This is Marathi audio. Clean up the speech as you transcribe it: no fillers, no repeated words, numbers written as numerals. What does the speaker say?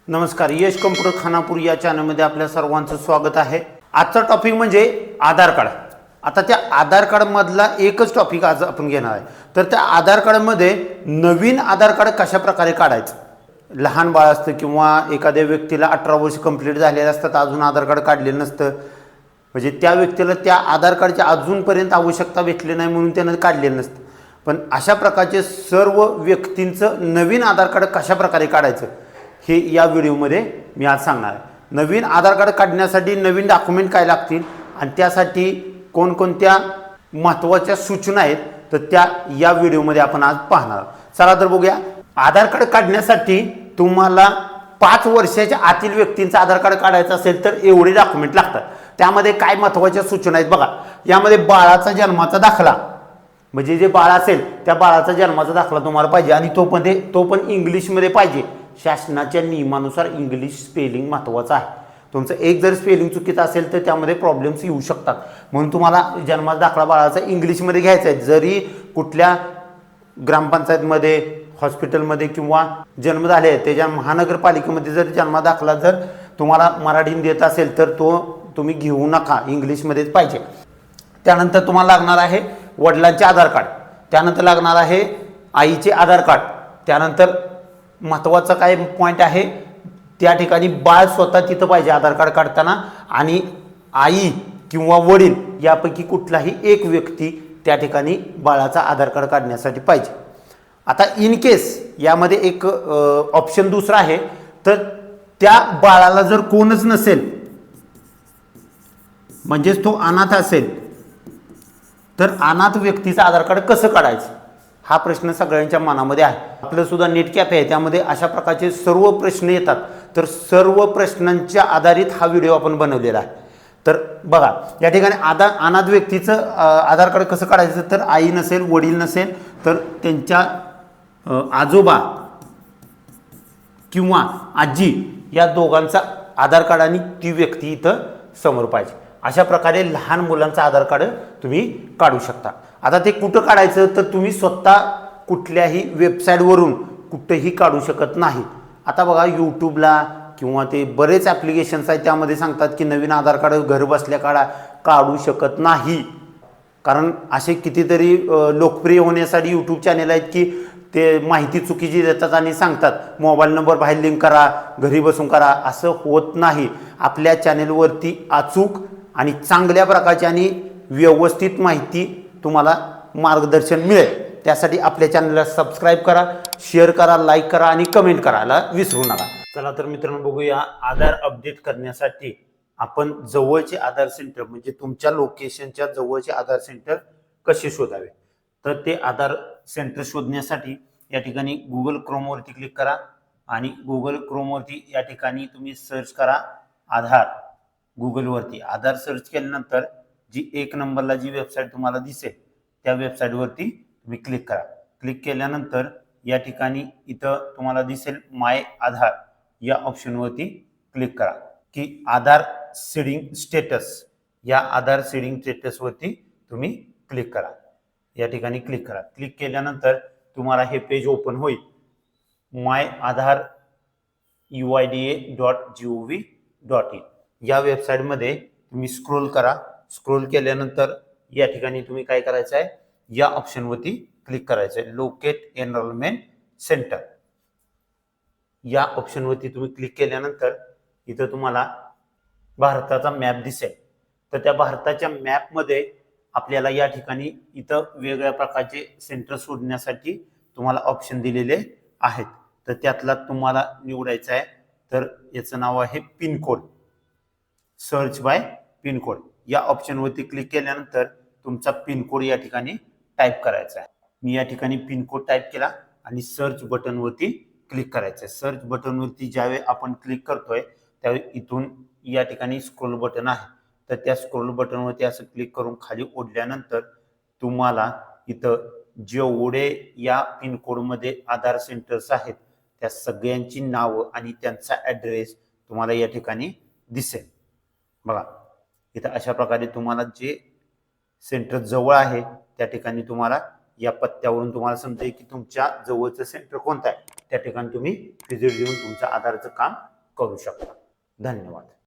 नमस्कार, यश कम्प्युटर खानापूर या चॅनलमध्ये आपल्या सर्वांचं स्वागत आहे। आजचा टॉपिक म्हणजे आधार कार्ड। आता त्या आधार कार्डमधला एकच टॉपिक आज आपण घेणार आहे। तर त्या आधार कार्डमध्ये नवीन आधार कार्ड कशा प्रकारे काढायचं, लहान बाळ असतं किंवा एखाद्या व्यक्तीला 18 वर्ष कंप्लीट झालेले असतात, अजून आधार कार्ड काढलेलं नसतं, म्हणजे त्या व्यक्तीला त्या आधार कार्डची अजूनपर्यंत आवश्यकता भेटली नाही म्हणून त्यानं काढलेलं नसतं। पण अशा प्रकारचे सर्व व्यक्तींचं नवीन आधार कार्ड कशा प्रकारे काढायचं हे या व्हिडिओमध्ये मी आज सांगणार आहे। नवीन आधार कार्ड काढण्यासाठी नवीन डॉक्युमेंट काय लागतील आणि त्यासाठी कोणकोणत्या महत्त्वाच्या सूचना आहेत तर त्या या व्हिडिओमध्ये आपण आज पाहणार आहोत। चला तर बघूया। आधार कार्ड काढण्यासाठी तुम्हाला 5 वर्षाच्या आतील व्यक्तींचं आधार कार्ड काढायचं असेल तर एवढे डॉक्युमेंट लागतात। त्यामध्ये काय महत्त्वाच्या सूचना आहेत बघा। यामध्ये बाळाचा जन्माचा दाखला, म्हणजे जे बाळ असेल त्या बाळाचा जन्माचा दाखला तुम्हाला पाहिजे आणि तो पण इंग्लिशमध्ये पाहिजे। शासनाच्या नियमानुसार इंग्लिश स्पेलिंग महत्त्वाचं आहे। तुमचं एक जर स्पेलिंग चुकीचं असेल तर त्यामध्ये प्रॉब्लेम्स येऊ शकतात, म्हणून तुम्हाला जन्माचा दाखला बाळाचा इंग्लिशमध्ये घ्यायचा आहे। जरी कुठल्या ग्रामपंचायतमध्ये, हॉस्पिटलमध्ये किंवा जन्म झाले त्याच्या महानगरपालिकेमध्ये जर जन्म दाखला जर तुम्हाला मराठीत देत असेल तर तो तुम्ही घेऊ नका, इंग्लिशमध्येच पाहिजे। त्यानंतर तुम्हाला लागणार आहे वडिलांचे आधार कार्ड, त्यानंतर लागणार आहे आईचे आधार कार्ड, त्यानंतर महत्त्वाचा काय पॉईंट आहे त्या ठिकाणी बाळ स्वतः तिथं पाहिजे आधार कार्ड काढताना, आणि आई किंवा वडील यापैकी कुठलाही एक व्यक्ती त्या ठिकाणी बाळाचा आधार कार्ड काढण्यासाठी पाहिजे। आता इन केस यामध्ये एक ऑप्शन दुसरा आहे, तर त्या बाळाला जर कोणच नसेल, म्हणजेच तो अनाथ असेल, तर अनाथ व्यक्तीचं आधार कार्ड कसं काढायचं हा प्रश्न सगळ्यांच्या मनामध्ये आहे। आपलं सुद्धा नेट कॅफे आहे, त्यामध्ये अशा प्रकारचे सर्व प्रश्न येतात, तर सर्व प्रश्नांच्या आधारित हा व्हिडिओ आपण बनवलेला आहे। तर बघा, या ठिकाणी अनाथ व्यक्तीचं आधार कार्ड कसं काढायचं, तर आई नसेल, वडील नसेल तर त्यांच्या आजोबा किंवा आजी या दोघांचा आधार कार्ड आणि ती व्यक्ती इथं समोर पाहिजे। अशा प्रकारे लहान मुलांचा आधार कार्ड तुम्ही काढू शकता। आता ते कुठं काढायचं, तर तुम्ही स्वतः कुठल्याही वेबसाईटवरून कुठेही काढू शकत नाही। आता बघा, यूट्यूबला किंवा ते बरेच ॲप्लिकेशन्स आहेत, त्यामध्ये सांगतात की नवीन आधार कार्ड घर बसल्या काढू शकत नाही, कारण असे कितीतरी लोकप्रिय होण्यासाठी यूट्यूब चॅनेल आहेत की ते माहिती चुकीची देतात आणि सांगतात मोबाईल नंबर बाहेर लिंक करा, घरी बसून करा। असं होत नाही। आपल्या चॅनेलवरती अचूक आणि चांगल्या प्रकारची आणि व्यवस्थित माहिती तुम्हाला मार्गदर्शन मिळेल। त्यासाठी आपल्या चॅनलला सबस्क्राईब करा, शेअर करा, लाईक करा आणि कमेंट करायला विसरू नका। चला तर मित्रांनो बघूया, आधार अपडेट करण्यासाठी आपण जवळचे आधार सेंटर, म्हणजे तुमच्या लोकेशनच्या जवळचे आधार सेंटर कसे शोधावे, तर ते आधार सेंटर शोधण्यासाठी या ठिकाणी गुगल क्रोमवरती क्लिक करा आणि गुगल क्रोमवरती या ठिकाणी तुम्ही सर्च करा आधार। गुगलवरती आधार सर्च केल्यानंतर जी 1 नंबरला जी वेबसाईट तुम्हाला दिसेल त्या वेबसाईटवरती तुम्ही क्लिक करा। क्लिक केल्यानंतर या ठिकाणी इथं तुम्हाला दिसेल माय आधार, या ऑप्शनवरती क्लिक करा की आधार सीडिंग स्टेटस, या आधार सीडिंग स्टेटसवरती तुम्ही क्लिक करा। या ठिकाणी क्लिक करा। क्लिक केल्यानंतर तुम्हाला हे पेज ओपन होईल, माय आधार uida.gov.in या वेबसाईटमध्ये तुम्ही स्क्रोल करा। स्क्रोल केल्यानंतर या ठिकाणी तुम्ही काय करायचं आहे, या ऑप्शनवरती क्लिक करायचं आहे, लोकेट एनरोलमेंट सेंटर। या ऑप्शनवरती तुम्ही क्लिक केल्यानंतर इथं तुम्हाला भारताचा मॅप दिसेल, तर त्या भारताच्या मॅपमध्ये आपल्याला या ठिकाणी इथं वेगवेगळ्या प्रकारचे सेंटर शोधण्यासाठी तुम्हाला ऑप्शन दिलेले आहेत, तर त्यातला तुम्हाला निवडायचं आहे। तर याचं नाव आहे पिनकोड, सर्च बाय पिनकोड। या ऑप्शनवरती क्लिक केल्यानंतर तुमचा पिनकोड या ठिकाणी टाईप करायचा आहे। मी या ठिकाणी पिनकोड टाईप केला आणि सर्च बटनवरती क्लिक करायचं आहे। सर्च बटनवरती ज्यावेळी आपण क्लिक करतोय त्यावेळी इथून या ठिकाणी स्क्रोल बटन आहे, तर त्या स्क्रोल बटनवरती असं क्लिक करून खाली ओढल्यानंतर तुम्हाला इथं जेवढे या पिनकोडमध्ये आधार सेंटर्स आहेत त्या सगळ्यांची नावं आणि त्यांचा ॲड्रेस तुम्हाला या ठिकाणी दिसेल। बघा, इथं अशा प्रकारे तुम्हाला जे सेंटर जवळ आहे त्या ठिकाणी तुम्हाला या पत्त्यावरून तुम्हाला समजेल की तुमच्या जवळचं सेंटर कोणतं आहे, त्या ठिकाणी तुम्ही व्हिजिट देऊन तुमच्या आधारचं काम करू शकता. धन्यवाद.